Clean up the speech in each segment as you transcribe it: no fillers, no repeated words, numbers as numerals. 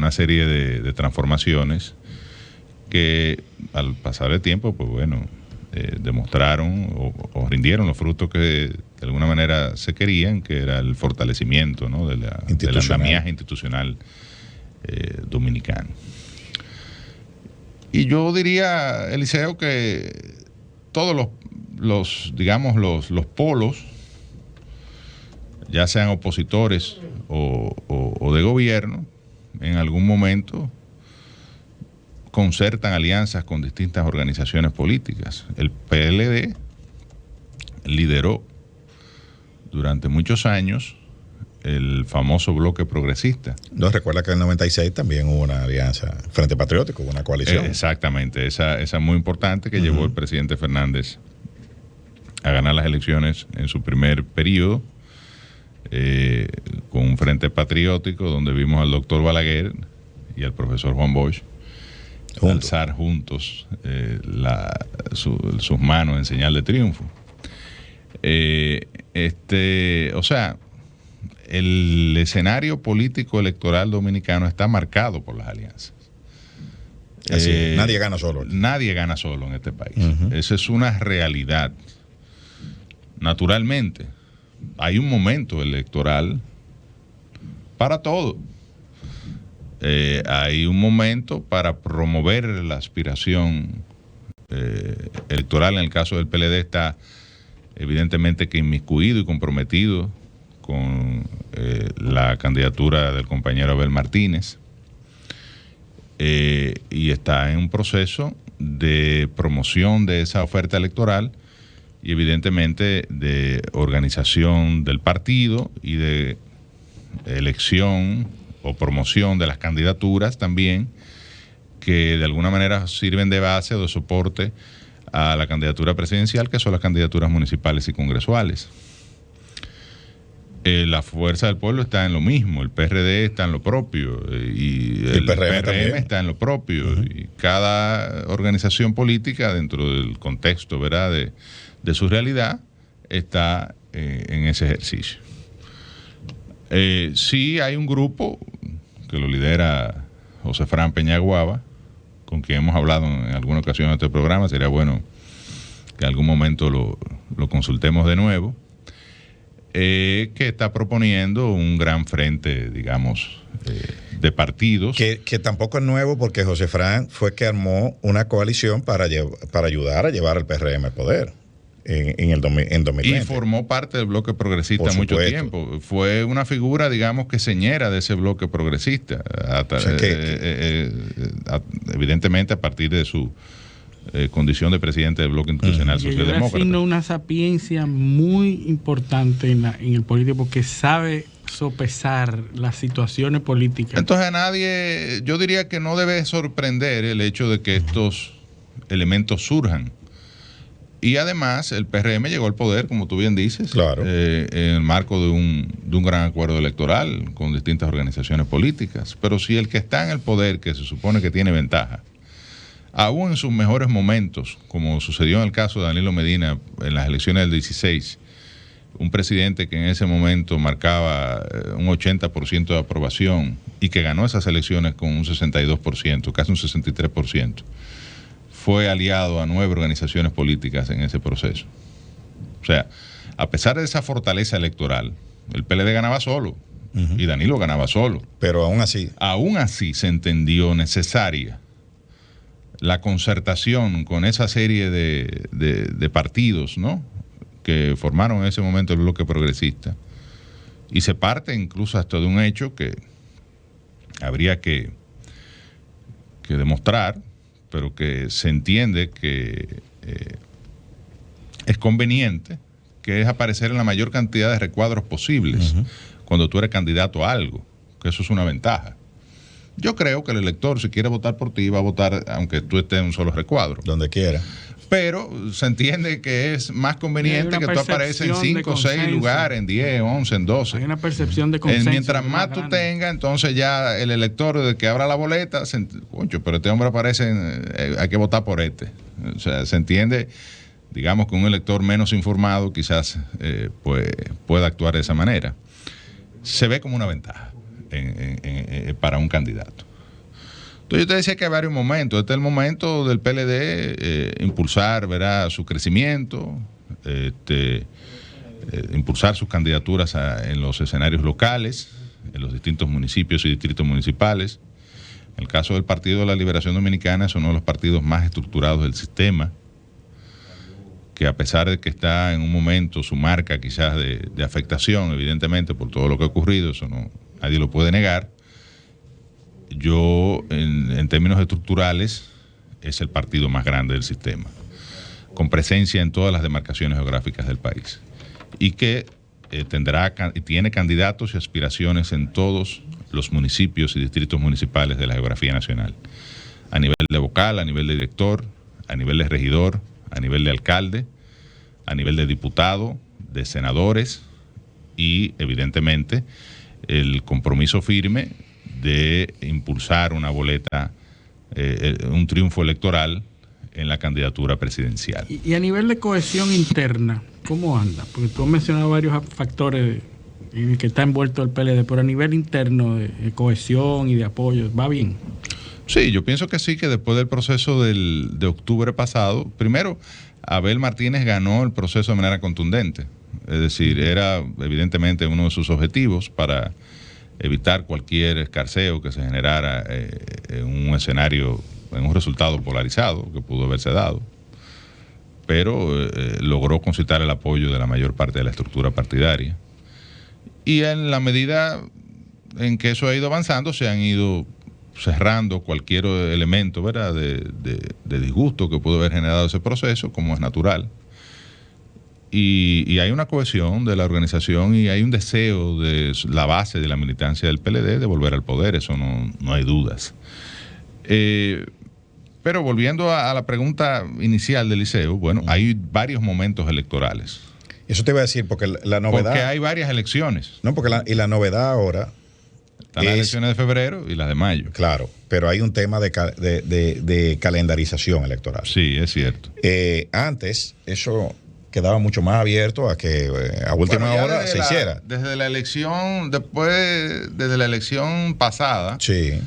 una serie de transformaciones que al pasar el tiempo, pues bueno, demostraron o rindieron los frutos que de alguna manera se querían, que era el fortalecimiento, ¿no?, del andamiaje institucional dominicano. Y yo diría, Eliseo, que todos los polos, ya sean opositores o de gobierno, en algún momento concertan alianzas con distintas organizaciones políticas. El PLD lideró durante muchos años el famoso bloque progresista. ¿No recuerda que en el 96 también hubo una alianza Frente Patriótico, una coalición? Exactamente, esa muy importante que llevó el presidente Fernández a ganar las elecciones en su primer periodo, con un Frente Patriótico donde vimos al doctor Balaguer y al profesor Juan Bosch alzar juntos sus manos en señal de triunfo. O sea, el escenario político electoral dominicano está marcado por las alianzas. Así, nadie gana solo. Nadie gana solo en este país. Esa es una realidad. Naturalmente, hay un momento electoral para todo. Hay un momento para promover la aspiración electoral. En el caso del PLD está evidentemente que inmiscuido y comprometido con la candidatura del compañero Abel Martínez, y está en un proceso de promoción de esa oferta electoral y evidentemente de organización del partido y de elección o promoción de las candidaturas también, que de alguna manera sirven de base o de soporte a la candidatura presidencial, que son las candidaturas municipales y congresuales. La Fuerza del Pueblo está en lo mismo, el PRD está en lo propio, y el PRM está en lo propio, y cada organización política dentro del contexto, ¿verdad?, de su realidad está en ese ejercicio. Sí hay un grupo que lo lidera José Fran Peñaguaba, con quien hemos hablado en alguna ocasión en este programa. Sería bueno que en algún momento lo consultemos de nuevo, que está proponiendo un gran frente, digamos, de partidos. Que tampoco es nuevo, porque José Fran fue que armó una coalición para ayudar a llevar al PRM al poder en 2020. Y formó parte del bloque progresista mucho tiempo. Fue una figura, digamos, que señera de ese bloque progresista, evidentemente a partir de su condición de presidente del bloque institucional socialdemócrata. Tiene una sapiencia muy importante en el político, porque sabe sopesar las situaciones políticas. Entonces a nadie, yo diría que no debe sorprender el hecho de que estos elementos surjan. Y además el PRM llegó al poder, como tú bien dices, claro, en el marco de un gran acuerdo electoral con distintas organizaciones políticas. Pero si el que está en el poder, que se supone que tiene ventaja, aún en sus mejores momentos, como sucedió en el caso de Danilo Medina en las elecciones del 16, un presidente que en ese momento marcaba un 80% de aprobación y que ganó esas elecciones con un 62%, casi un 63%, fue aliado a 9 organizaciones políticas en ese proceso. O sea, a pesar de esa fortaleza electoral, el PLD ganaba solo y Danilo ganaba solo. Pero aún así se entendió necesaria la concertación con esa serie de partidos, ¿no?, que formaron en ese momento el bloque progresista. Y se parte incluso hasta de un hecho que habría que demostrar, pero que se entiende que es conveniente, que es aparecer en la mayor cantidad de recuadros posibles cuando tú eres candidato a algo, que eso es una ventaja. Yo creo que el elector, si quiere votar por ti, va a votar aunque tú estés en un solo recuadro. Donde quiera. Pero se entiende que es más conveniente que tú apareces en 5 o 6 lugares, en 10, 11, en 12. Hay una percepción de consenso. Mientras más tú tengas, entonces ya el elector de que abra la boleta, concho, pero este hombre aparece, hay que votar por este. O sea, se entiende, digamos, que un elector menos informado quizás pues, pueda actuar de esa manera. Se ve como una ventaja para un candidato. Entonces yo te decía que hay varios momentos. Este es el momento del PLD impulsar, ¿verdad?, su crecimiento, impulsar sus candidaturas en los escenarios locales, en los distintos municipios y distritos municipales. En el caso del Partido de la Liberación Dominicana, es uno de los partidos más estructurados del sistema, que a pesar de que está en un momento su marca quizás de afectación, evidentemente por todo lo que ha ocurrido, eso no, nadie lo puede negar. Yo, en términos estructurales, es el partido más grande del sistema, con presencia en todas las demarcaciones geográficas del país, y que tiene candidatos y aspiraciones en todos los municipios y distritos municipales de la geografía nacional, a nivel de vocal, a nivel de director, a nivel de regidor, a nivel de alcalde, a nivel de diputado, de senadores, y evidentemente el compromiso firme de impulsar una boleta, un triunfo electoral en la candidatura presidencial. Y a nivel de cohesión interna, ¿cómo anda? Porque tú has mencionado varios factores en el que está envuelto el PLD, pero a nivel interno de cohesión y de apoyo, ¿va bien? Sí, yo pienso que sí, que después del proceso de octubre pasado, primero, Abel Martínez ganó el proceso de manera contundente. Es decir, era evidentemente uno de sus objetivos para evitar cualquier escarceo que se generara en un escenario, en un resultado polarizado que pudo haberse dado. Pero logró concitar el apoyo de la mayor parte de la estructura partidaria. Y en la medida en que eso ha ido avanzando, se han ido cerrando cualquier elemento, ¿verdad?, de disgusto que pudo haber generado ese proceso, como es natural. Y hay una cohesión de la organización y hay un deseo de la base de la militancia del PLD de volver al poder, eso no hay dudas. Pero volviendo a la pregunta inicial del Liceo, bueno, hay varios momentos electorales. Eso te iba a decir, porque la novedad... Porque hay varias elecciones. No, porque la novedad ahora... Están las elecciones de febrero y las de mayo. Claro, pero hay un tema de calendarización electoral. Sí, es cierto. Antes, eso quedaba mucho más abierto a que a última hora se hiciera. Desde la elección, desde la elección pasada, sí.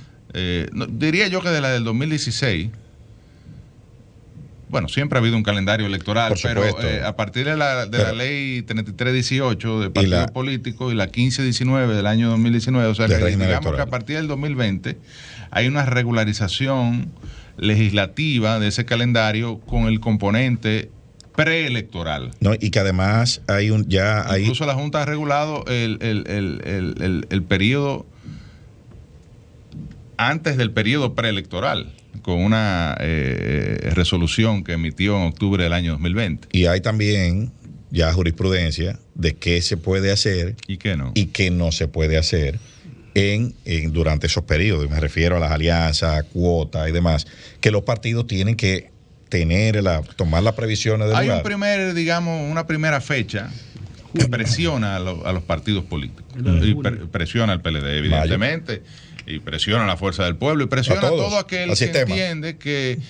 Diría yo que de la del 2016, bueno, siempre ha habido un calendario electoral, pero a partir de la ley 3318 de partidos políticos y la 1519 del año 2019, o sea, digamos que a partir del 2020 hay una regularización legislativa de ese calendario con el componente preelectoral. No, y que además hay incluso la Junta ha regulado el periodo antes del periodo preelectoral, con una resolución que emitió en octubre del año 2020. Y hay también ya jurisprudencia de qué se puede hacer y qué no. Y qué no se puede hacer durante esos periodos. Me refiero a las alianzas, cuotas y demás, que los partidos tienen que tomar las previsiones del lugar. Hay una primera fecha que presiona a los partidos políticos. Y presiona al PLD, evidentemente. Y presiona a la fuerza del pueblo y presiona a todo aquel que entiende que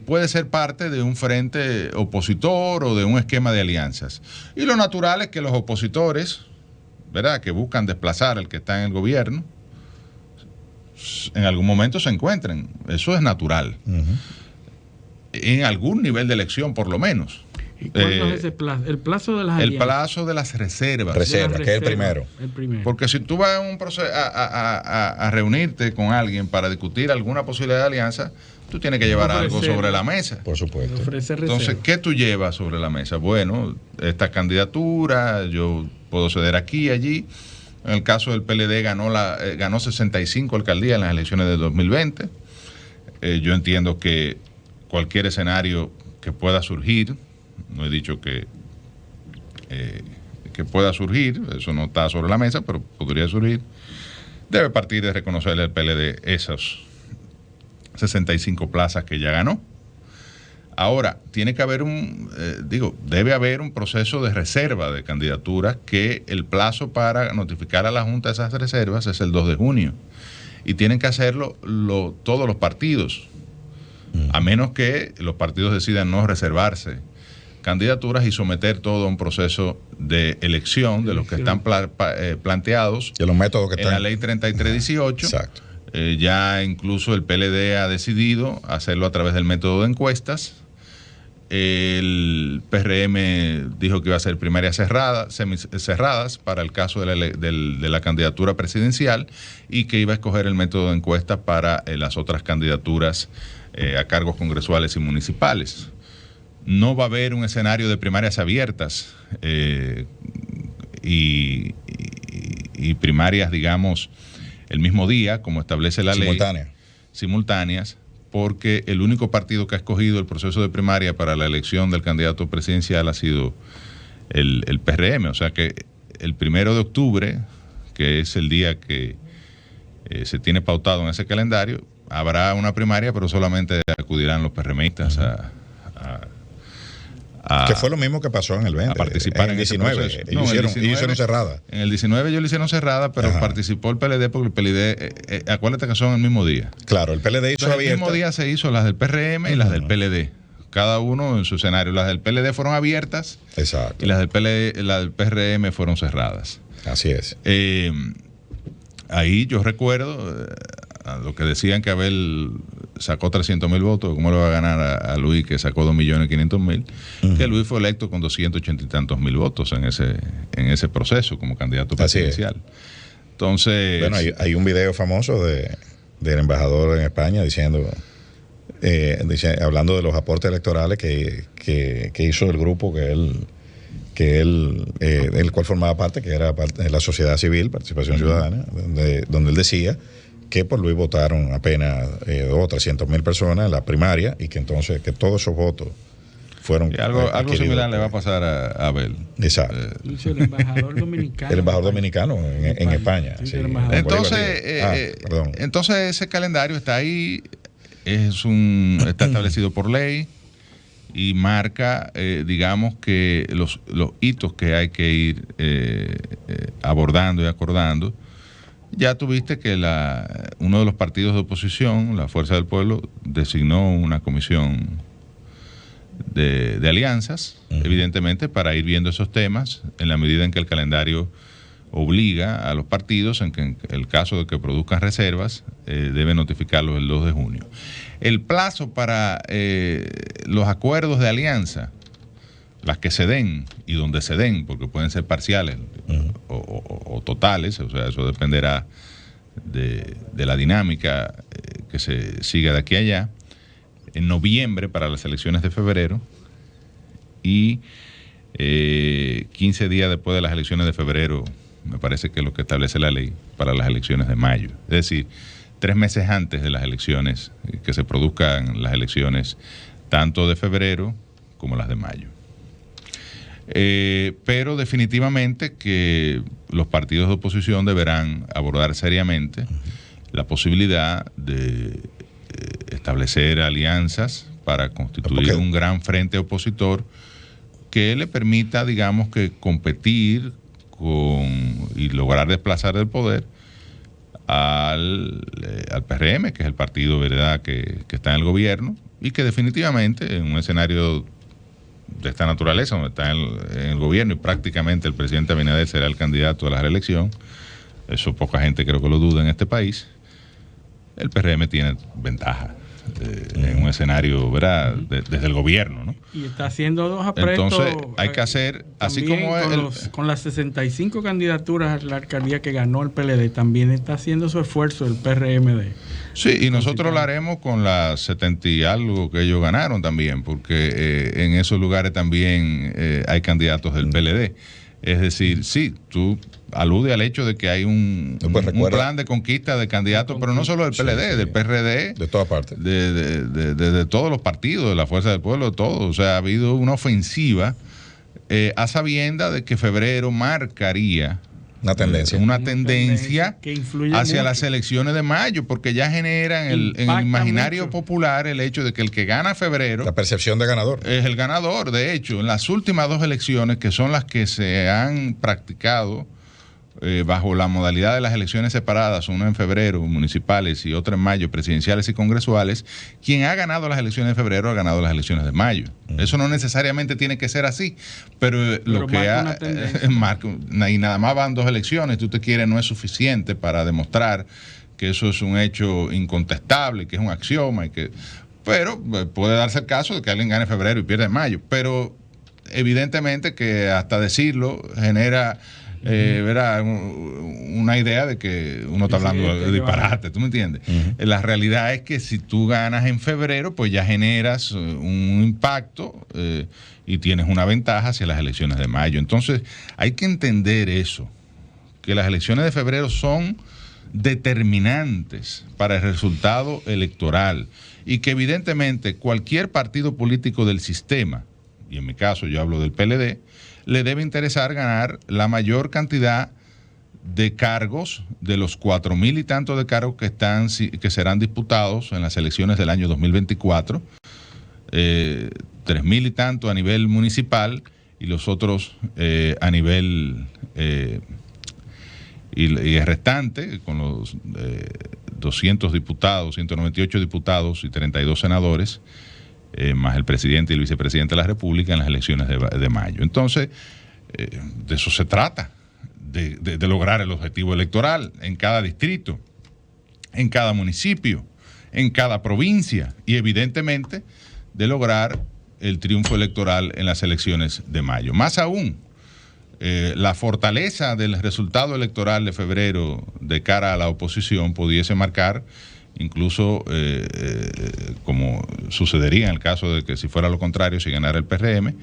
puede ser parte de un frente opositor o de un esquema de alianzas. Y lo natural es que los opositores, ¿verdad?, que buscan desplazar al que está en el gobierno, en algún momento se encuentren. Eso es natural. En algún nivel de elección, por lo menos. ¿Y cuándo es ese plazo? El plazo de las alianzas. El plazo de las reservas. Que es el primero. Porque si tú vas a reunirte con alguien para discutir alguna posibilidad de alianza, tú tienes que llevar algo sobre la mesa. Por supuesto. Entonces, ¿qué tú llevas sobre la mesa? Bueno, esta candidatura, yo puedo ceder aquí y allí. En el caso del PLD ganó 65 alcaldías en las elecciones de 2020. Yo entiendo que cualquier escenario que pueda surgir, no he dicho que pueda surgir, eso no está sobre la mesa, pero podría surgir, debe partir de reconocerle al PLD esas 65 plazas que ya ganó. Ahora, tiene que haber debe haber un proceso de reserva de candidaturas, que el plazo para notificar a la Junta esas reservas es el 2 de junio. Y tienen que hacerlo todos los partidos, a menos que los partidos decidan no reservarse candidaturas y someter todo a un proceso de elección de los que están planteados de los métodos que en la ley 3318. Exacto. Ya incluso el PLD ha decidido hacerlo a través del método de encuestas. El PRM dijo que iba a ser primarias cerradas para el caso de la candidatura presidencial y que iba a escoger el método de encuesta para las otras candidaturas a cargos congresuales y municipales. No va a haber un escenario de primarias abiertas y primarias, digamos, el mismo día, como establece la ley. Simultáneas. Porque el único partido que ha escogido el proceso de primaria para la elección del candidato presidencial ha sido el PRM. O sea que el 1 de octubre, que es el día que se tiene pautado en ese calendario, habrá una primaria, pero solamente acudirán los PRMistas que fue lo mismo que pasó en el 20. A participar en el 19. Ellos hicieron cerrada. En el 19 ellos lo hicieron cerrada, pero participó el PLD porque el PLD, acuérdate que son el mismo día. Claro, el PLD hizo abierta. El mismo día se hizo las del PRM y las del PLD. Cada uno en su escenario. Las del PLD fueron abiertas. Exacto. Y las del PRM fueron cerradas. Así es. Ahí yo recuerdo a lo que decían que Abel sacó 300,000 votos, ¿cómo le va a ganar a Luis, que sacó 2.500.000? Que Luis fue electo con 280 y tantos mil votos en ese proceso como candidato presidencial. Entonces, bueno, hay un video famoso del embajador en España diciendo, hablando de los aportes electorales que hizo el grupo el cual formaba parte, que era parte de la sociedad civil, Participación Ciudadana, donde él decía que por Luis votaron apenas 200 o 300,000 personas en la primaria y que entonces que todos esos votos fueron algo similar le va a pasar a Abel. Exacto. El embajador dominicano. El embajador dominicano en España. Sí, sí. Entonces ese calendario está ahí, está establecido por ley y marca, digamos, que los hitos que hay que ir abordando y acordando. Ya tuviste que uno de los partidos de oposición, la Fuerza del Pueblo, designó una comisión de alianzas, evidentemente, para ir viendo esos temas en la medida en que el calendario obliga a los partidos, en que en el caso de que produzcan reservas, deben notificarlos el 2 de junio. El plazo para los acuerdos de alianza, las que se den y donde se den, porque pueden ser parciales o totales, o sea, eso dependerá de la dinámica que se siga de aquí a allá, en noviembre para las elecciones de febrero y 15 días después de las elecciones de febrero, me parece que es lo que establece la ley, para las elecciones de mayo. Es decir, 3 meses antes de las elecciones, que se produzcan las elecciones tanto de febrero como las de mayo. Pero definitivamente que los partidos de oposición deberán abordar seriamente la posibilidad de establecer alianzas para constituir un gran frente opositor que le permita, digamos, que competir y lograr desplazar del poder al PRM, que es el partido, ¿verdad?, que está en el gobierno y que definitivamente en un escenario de esta naturaleza, donde está en el gobierno y prácticamente el presidente Abinader será el candidato a la reelección, eso poca gente creo que lo duda en este país, el PRM tiene ventaja en un escenario, ¿verdad?, desde el gobierno, ¿no? Y está haciendo 2 apretos. Entonces hay que hacer, así como con las 65 candidaturas a la alcaldía que ganó el PLD, también está haciendo su esfuerzo el PRM Sí, y nosotros lo haremos con las 70 y algo que ellos ganaron también, porque en esos lugares también hay candidatos del PLD. Es decir, sí, tú alude al hecho de que hay un plan de conquista de candidatos, pero no solo del PLD, del PRD, de todas partes, de todos los partidos, de la Fuerza del Pueblo, de todos. O sea, ha habido una ofensiva a sabiendas de que febrero marcaría una tendencia que influye hacia mucho. Las elecciones de mayo, porque ya generan en el imaginario mucho popular el hecho de que el que gana febrero, la percepción de ganador, es el ganador. De hecho, en las últimas 2 elecciones, que son las que se han practicado bajo la modalidad de las elecciones separadas, una en febrero, municipales, y otra en mayo, presidenciales y congresuales, quien ha ganado las elecciones de febrero ha ganado las elecciones de mayo. Eso no necesariamente tiene que ser así, pero lo que marca, y nada más van 2 elecciones, tú te quieres, no es suficiente para demostrar que eso es un hecho incontestable, que es un axioma, pero puede darse el caso de que alguien gane en febrero y pierda en mayo. Pero evidentemente que hasta decirlo genera una idea de que uno está hablando de disparate, ¿tú me entiendes? La realidad es que si tú ganas en febrero, pues ya generas un impacto y tienes una ventaja hacia las elecciones de mayo. Entonces hay que entender eso, que las elecciones de febrero son determinantes para el resultado electoral y que evidentemente cualquier partido político del sistema, y en mi caso yo hablo del PLD, le debe interesar ganar la mayor cantidad de cargos de los 4,000 y tantos de cargos que serán disputados en las elecciones del año 2024, 3,000 y tanto a nivel municipal y los otros a nivel y el restante con los 200 diputados, 198 diputados y 32 senadores, más el presidente y el vicepresidente de la República en las elecciones de mayo. Entonces, de eso se trata, de lograr el objetivo electoral en cada distrito, en cada municipio, en cada provincia y evidentemente de lograr el triunfo electoral en las elecciones de mayo. Más aún, la fortaleza del resultado electoral de febrero de cara a la oposición pudiese marcar incluso como sucedería en el caso de que si fuera lo contrario, si ganara el PRM,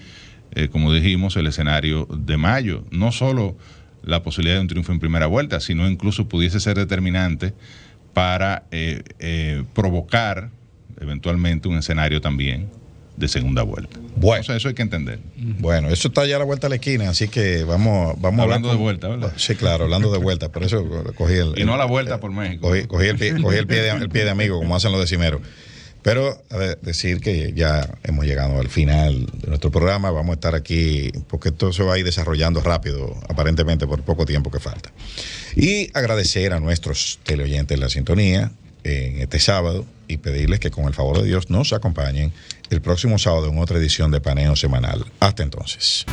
como dijimos, el escenario de mayo, no solo la posibilidad de un triunfo en primera vuelta, sino incluso pudiese ser determinante para provocar eventualmente un escenario también de segunda vuelta. Bueno, o sea, eso hay que entender. Bueno, eso está ya a la vuelta de la esquina, así que vamos hablando de vuelta, ¿verdad? Sí, claro, hablando de vuelta, por eso cogí y no la vuelta por México. Cogí el pie de amigo, como hacen los decimeros. Pero decir que ya hemos llegado al final de nuestro programa, vamos a estar aquí, porque esto se va a ir desarrollando rápido, aparentemente por poco tiempo que falta. Y agradecer a nuestros teleoyentes la sintonía en este sábado y pedirles que con el favor de Dios nos acompañen el próximo sábado en otra edición de Paneo Semanal. Hasta entonces.